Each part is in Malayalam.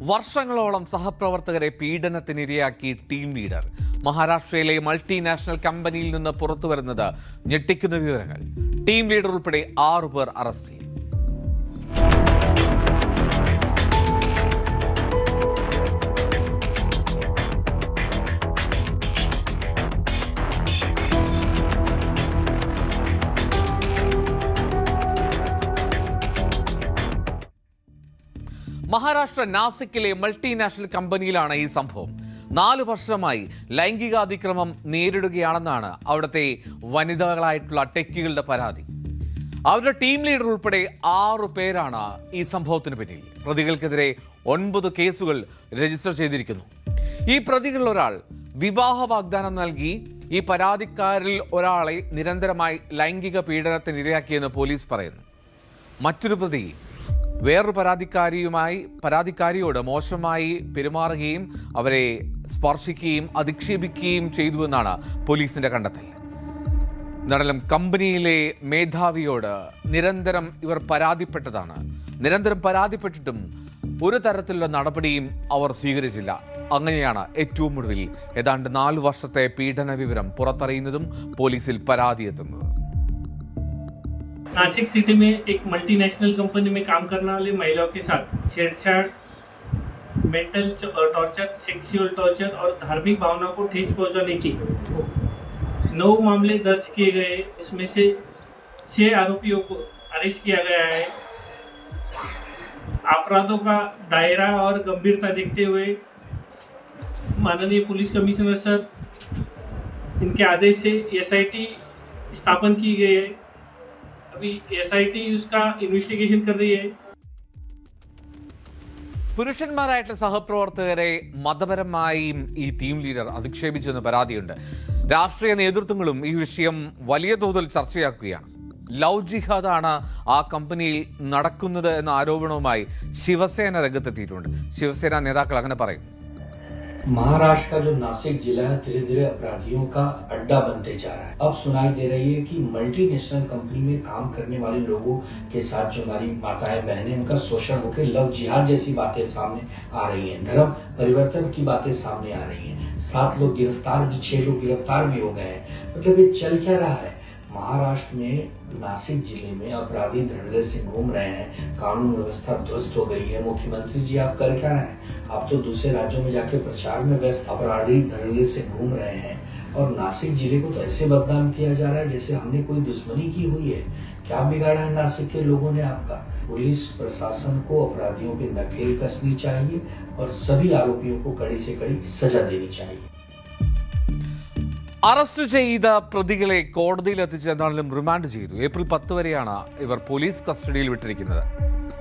വർഷങ്ങളോളം സഹപ്രവർത്തകരെ പീഡനത്തിനിരയാക്കി ടീം ലീഡർ. മഹാരാഷ്ട്രയിലെ മൾട്ടിനാഷണൽ കമ്പനിയിൽ നിന്ന് പുറത്തുവരുന്നത് ഞെട്ടിക്കുന്ന വിവരങ്ങൾ. ടീം ലീഡർ ഉൾപ്പെടെ 6 പേർ അറസ്റ്റിൽ. മഹാരാഷ്ട്ര നാസിക്കിലെ മൾട്ടിനാഷണൽ കമ്പനിയിലാണ് ഈ സംഭവം. 4 വർഷമായി ലൈംഗികാതിക്രമം നേരിടുകയാണെന്നാണ് അവിടുത്തെ വനിതകളായിട്ടുള്ള ടെക്കികളുടെ പരാതി. അവരുടെ ടീം ലീഡർ ഉൾപ്പെടെ 6 പേരാണ് ഈ സംഭവത്തിന് പിന്നിൽ. പ്രതികൾക്കെതിരെ 9 കേസുകൾ രജിസ്റ്റർ ചെയ്തിരിക്കുന്നു. ഈ പ്രതികളിൽ ഒരാൾ വിവാഹ വാഗ്ദാനം നൽകി ഈ പരാതിക്കാരിൽ ഒരാളെ നിരന്തരമായി ലൈംഗിക പീഡനത്തിന് ഇരയാക്കിയെന്ന് പോലീസ് പറയുന്നു. മറ്റൊരു പ്രതി വേറൊരു പരാതിക്കാരിയോട് മോശമായി പെരുമാറുകയും അവരെ സ്പർശിക്കുകയും അധിക്ഷേപിക്കുകയും ചെയ്തുവെന്നാണ് പോലീസിന്റെ കണ്ടെത്തൽ. എന്നാലും കമ്പനിയിലെ മേധാവിയോട് നിരന്തരം ഇവർ നിരന്തരം പരാതിപ്പെട്ടിട്ടും ഒരു തരത്തിലുള്ള നടപടിയും അവർ സ്വീകരിച്ചില്ല. അങ്ങനെയാണ് ഏറ്റവും ഒടുവിൽ ഏതാണ്ട് 4 വർഷത്തെ പീഡന വിവരം പുറത്തറിയുന്നതും പോലീസിൽ പരാതി എത്തുന്നത്. नासिक सिटी में एक मल्टीनेशनल कंपनी में काम करने वाली महिलाओं के साथ छेड़छाड़, मेंटल टॉर्चर, सेक्सुअल टॉर्चर और धार्मिक भावनाओं को ठेस पहुंचाने की 9 मामले दर्ज किए गए. इसमें से 6 आरोपियों को अरेस्ट किया गया है. अपराधों का दायरा और गंभीरता देखते हुए माननीय पुलिस कमिश्नर सर इनके आदेश से SIT स्थापन की गई है. अभी SIT उसका इन्वेस्टिगेशन कर रही है. പുരുഷന്മാരായിട്ടുള്ള സഹപ്രവർത്തകരെ മതപരമായും ഈ ടീം ലീഡർ അധിക്ഷേപിച്ചെന്ന് പരാതിയുണ്ട്. രാഷ്ട്രീയ നേതൃത്വങ്ങളും ഈ വിഷയം വലിയ തോതിൽ ചർച്ചയാക്കുകയാണ്. ലവ് ജിഹാദാണ് ആ കമ്പനിയിൽ നടക്കുന്നത് എന്ന ആരോപണവുമായി ശിവസേന രംഗത്തെത്തിയിട്ടുണ്ട്. ശിവസേന നേതാക്കൾ അങ്ങനെ പറയുന്നു. महाराष्ट्र का जो नासिक जिला है धीरे धीरे अपराधियों का अड्डा बनते जा रहा है. अब सुनाई दे रही है कि मल्टीनेशनल कंपनी में काम करने वाले लोगों के साथ जो हमारी माताएं बहनें उनका शोषण होकर लव जिहाद जैसी बातें सामने आ रही हैं. धर्म परिवर्तन की बातें सामने आ रही हैं. 7 लोग गिरफ्तार, 6 लोग गिरफ्तार भी हो गए हैं. मतलब ये चल क्या रहा है? महाराष्ट्र में नासिक जिले में अपराधी धड़ल्ले से घूम रहे हैं. कानून व्यवस्था ध्वस्त हो गई है. मुख्यमंत्री जी आप कर क्या रहे हैं? आप तो दूसरे राज्यों में जाके प्रचार में व्यस्त. अपराधी धड़ल्ले से घूम रहे हैं और नासिक जिले को तो ऐसे बदनाम किया जा रहा है जैसे हमने कोई दुश्मनी की हुई है. क्या बिगाड़ा है नासिक के लोगों ने आपका? पुलिस प्रशासन को अपराधियों के नकेल कसनी चाहिए और सभी आरोपियों को कड़ी से कड़ी सजा देनी चाहिए. അറസ്റ്റ് ചെയ്ത പ്രതികളെ കോടതിയിൽ എത്തിച്ചെന്നാലും റിമാൻഡ് ചെയ്തു. ഏപ്രിൽ 10 വരെയാണ് ഇവർ പോലീസ് കസ്റ്റഡിയിൽ വിട്ടിരിക്കുന്നത്.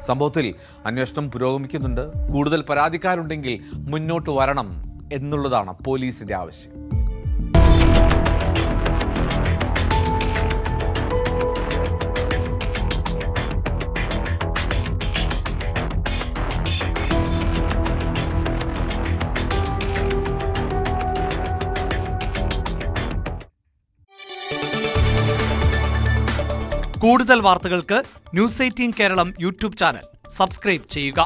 സംഭവത്തിൽ അന്വേഷണം പുരോഗമിക്കുന്നുണ്ട്. കൂടുതൽ പരാതിക്കാരുണ്ടെങ്കിൽ മുന്നോട്ട് വരണം എന്നുള്ളതാണ് പോലീസിന്റെ ആവശ്യം. കൂടുതൽ വാർത്തകൾക്ക് news 18 Keralam YouTube channel subscribe ചെയ്യുക.